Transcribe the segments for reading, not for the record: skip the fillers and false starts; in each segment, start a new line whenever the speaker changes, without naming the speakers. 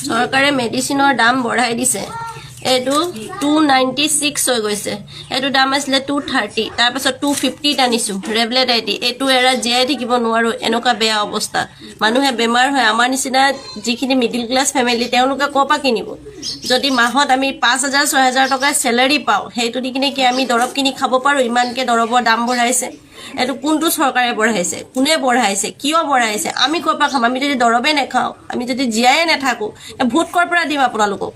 চৰকাৰে মেডিচিনৰ দাম বঢ়াই দিছে। এইটো 296 হৈ গৈছে। এইটো দাম আছিলে 230, তাৰপাছত 250 আনিছোঁ ৰেবলেট আইটি। এইটো এৰা জীয়াই থাকিব নোৱাৰোঁ, এনেকুৱা বেয়া অৱস্থা। মানুহে বেমাৰ হয়, আমাৰ নিচিনা যিখিনি মিডিল ক্লাছ ফেমিলি তেওঁলোকে ক'ৰ পৰা কিনিব? যদি মাহত আমি 5,000-6,000 টকাৰ চেলাৰী পাওঁ, সেইটো দি কিনে কি আমি দৰৱ কিনি খাব পাৰোঁ? ইমানকৈ দৰৱৰ দাম বঢ়াইছে। এইটো কোনটো চৰকাৰে বঢ়াইছে? কোনে বঢ়াইছে? কিয় বঢ়াইছে? আমি ক'ৰ পৰা খাম? আমি যদি দৰৱে নাখাওঁ, আমি যদি জীয়াই নাথাকোঁ, ভোট ক'ৰ পৰা দিম আপোনালোকক?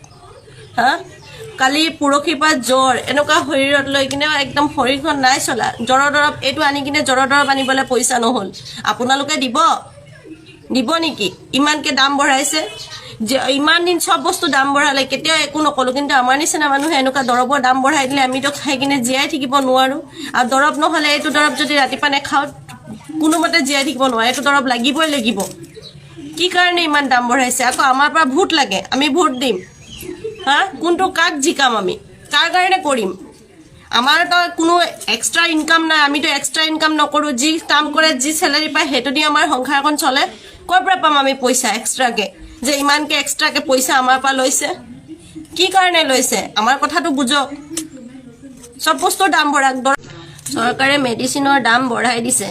হা, কালি পৰহিৰ পৰা জ্বৰ এনেকুৱা শৰীৰত লৈ কিনে একদম শৰীৰখন নাই চলা। জ্বৰৰ দৰৱ এইটো আনি কিনে জ্বৰৰ দৰৱ আনিবলৈ পইচা নহ'ল। আপোনালোকে দিব নেকি? ইমানকৈ দাম বঢ়াইছে যে ইমান দিন চব বস্তু দাম বঢ়ালে, কেতিয়াও একো নক'লোঁ। কিন্তু আমাৰ নিচিনা মানুহে এনেকুৱা দৰৱৰ দাম বঢ়াই দিলে আমিতো খাই কিনে জীয়াই থাকিব নোৱাৰোঁ। আৰু দৰৱ নহ'লে এইটো দৰৱ যদি ৰাতিপুৱা নাখাওঁ কোনোমতে জীয়াই থাকিব নোৱাৰে। এইটো দৰৱ লাগিবই লাগিব। কি কাৰণে ইমান দাম বঢ়াইছে? আকৌ আমাৰ পৰা ভোট লাগে, আমি ভোট দিম। হা, কোনটো কাক জিকাম? আমি কাৰ কাৰণে কৰিম? আমাৰ তো কোনো এক্সট্ৰা ইনকাম নাই, আমিতো এক্সট্ৰা ইনকাম নকৰোঁ। যি কাম কৰে, যি চেলাৰী পায়, সেইটো দি আমাৰ সংসাৰখন চলে। ক'ৰ পৰা পাম আমি পইচা এক্সট্ৰাকৈ? যে ইমানকৈ এক্সট্ৰাকৈ পইচা আমাৰ পৰা লৈছে, কি কাৰণে লৈছে? আমাৰ কথাটো বুজক। চব বস্তুৰ দাম বঢ়াক। চৰকাৰে মেডিচিনৰ দাম বঢ়াই দিছে।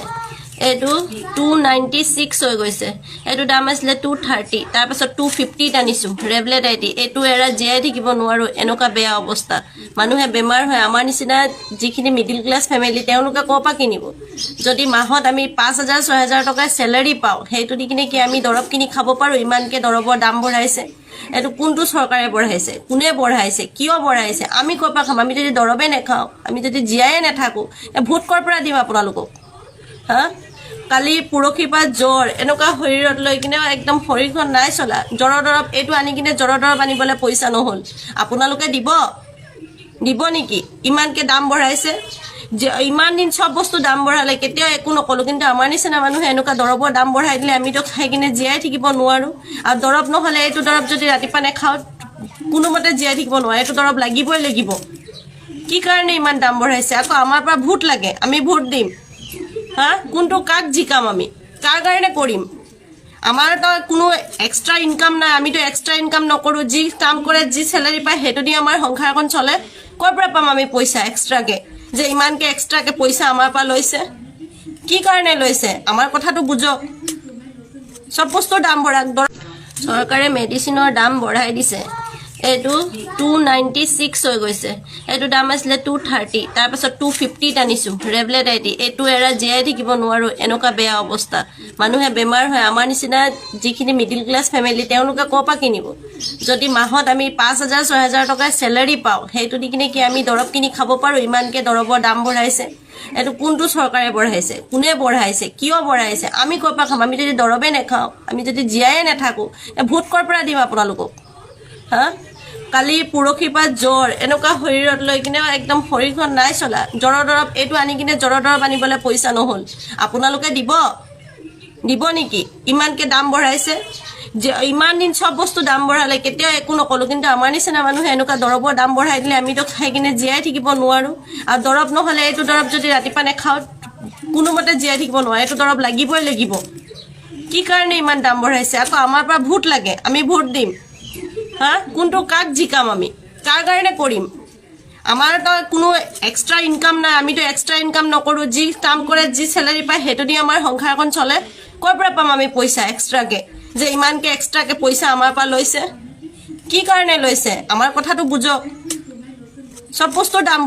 এইটো 296 হৈ গৈছে। এইটো দাম আছিলে 230, তাৰপাছত 250 আনিছোঁ ৰেবলেট আইটি। এইটো এৰা জীয়াই থাকিব নোৱাৰোঁ, এনেকুৱা বেয়া অৱস্থা। মানুহে বেমাৰ হয়, আমাৰ নিচিনা যিখিনি মিডিল ক্লাছ ফেমিলি তেওঁলোকে ক'ৰ পৰা কিনিব? যদি মাহত আমি 5,000-6,000 টকাৰ চেলাৰী পাওঁ, সেইটো দি কিনে কি আমি দৰৱ কিনি খাব পাৰোঁ? ইমানকৈ দৰৱৰ দাম বঢ়াইছে। এইটো কোনটো চৰকাৰে বঢ়াইছে? কোনে বঢ়াইছে? কিয় বঢ়াইছে? আমি ক'ৰ পৰা খাম? আমি যদি দৰৱে নাখাওঁ, আমি যদি জীয়াই নাথাকোঁ, ভোট ক'ৰ পৰা দিম আপোনালোকক? হা, কালি পৰহিৰ পৰা জ্বৰ এনেকুৱা শৰীৰত লৈ কিনে একদম শৰীৰখন নাই চলা। জ্বৰৰ দৰৱ এইটো আনি কিনে জ্বৰৰ দৰৱ আনিবলৈ পইচা নহ'ল। আপোনালোকে দিব নেকি? ইমানকৈ দাম বঢ়াইছে যে ইমান দিন চব বস্তু দাম বঢ়ালে, কেতিয়াও একো নক'লোঁ। কিন্তু আমাৰ নিচিনা মানুহে এনেকুৱা দৰৱৰ দাম বঢ়াই দিলে আমিতো খাই কিনে জীয়াই থাকিব নোৱাৰোঁ। আৰু দৰৱ নহ'লে এইটো দৰৱ যদি ৰাতিপুৱা নাখাওঁ কোনোমতে জীয়াই থাকিব নোৱাৰে। এইটো দৰৱ লাগিবই লাগিব। কি কাৰণে ইমান দাম বঢ়াইছে? আকৌ আমাৰ পৰা ভোট লাগে, আমি ভোট দিম। হা, কোনটো কাক জিকাম? আমি কাৰ কাৰণে কৰিম? আমাৰ তো কোনো এক্সট্ৰা ইনকাম নাই, আমিতো এক্সট্ৰা ইনকাম নকৰোঁ। যি কাম কৰে, যি চেলাৰী পায়, সেইটো দি আমাৰ সংসাৰখন চলে। ক'ৰ পৰা পাম আমি পইচা এক্সট্ৰাকৈ? যে ইমানকৈ এক্সট্ৰাকৈ পইচা আমাৰ পৰা লৈছে, কি কাৰণে লৈছে? আমাৰ কথাটো বুজক। চব বস্তুৰ দাম বঢ়াক। চৰকাৰে মেডিচিনৰ দাম বঢ়াই দিছে। এইটো 296 হৈ গৈছে। এইটো দাম আছিলে 230, তাৰপাছত 250 আনিছোঁ ৰেবলেট আইটি। এইটো এৰা জীয়াই থাকিব নোৱাৰোঁ, এনেকুৱা বেয়া অৱস্থা। মানুহে বেমাৰ হয়, আমাৰ নিচিনা যিখিনি মিডিল ক্লাছ ফেমিলি তেওঁলোকে ক'ৰ পৰা কিনিব? যদি মাহত আমি 5,000-6,000 টকাৰ চেলাৰী পাওঁ, সেইটো দি কিনে কি আমি দৰৱ কিনি খাব পাৰোঁ? ইমানকৈ দৰৱৰ দাম বঢ়াইছে। এইটো কোনটো চৰকাৰে বঢ়াইছে? কোনে বঢ়াইছে? কিয় বঢ়াইছে? আমি ক'ৰ পৰা খাম? আমি যদি দৰৱে নাখাওঁ, আমি যদি জীয়াই নাথাকোঁ, ভোট ক'ৰ পৰা দিম আপোনালোকক? হা, কালি পৰহিৰ পৰা জ্বৰ এনেকুৱা শৰীৰত লৈ কিনে একদম শৰীৰখন নাই চলা। জ্বৰৰ দৰৱ এইটো আনি কিনে জ্বৰৰ দৰৱ আনিবলৈ পইচা নহ'ল। আপোনালোকে দিব নেকি? ইমানকৈ দাম বঢ়াইছে যে ইমান দিন চব বস্তু দাম বঢ়ালে, কেতিয়াও একো নক'লোঁ। কিন্তু আমাৰ নিচিনা মানুহে এনেকুৱা দৰৱৰ দাম বঢ়াই দিলে আমিতো খাই কিনে জীয়াই থাকিব নোৱাৰোঁ। আৰু দৰৱ নহ'লে এইটো দৰৱ যদি ৰাতিপুৱা নাখাওঁ কোনোমতে জীয়াই থাকিব নোৱাৰে। এইটো দৰৱ লাগিবই লাগিব। কি কাৰণে ইমান দাম বঢ়াইছে? আকৌ আমাৰ পৰা ভোট লাগে, আমি ভোট দিম। হা, কোনটো কাক জিকাম? আমি কাৰ কাৰণে কৰিম? আমাৰ তো কোনো এক্সট্ৰা ইনকাম নাই, আমিতো এক্সট্ৰা ইনকাম নকৰোঁ। যি কাম কৰে, যি চেলাৰী পায়, সেইটো দি আমাৰ সংসাৰখন চলে। ক'ৰ পৰা পাম আমি পইচা এক্সট্ৰাকৈ? যে ইমানকৈ এক্সট্ৰাকৈ পইচা আমাৰ পৰা লৈছে, কি কাৰণে লৈছে? আমাৰ কথাটো বুজক। চব বস্তুৰ দাম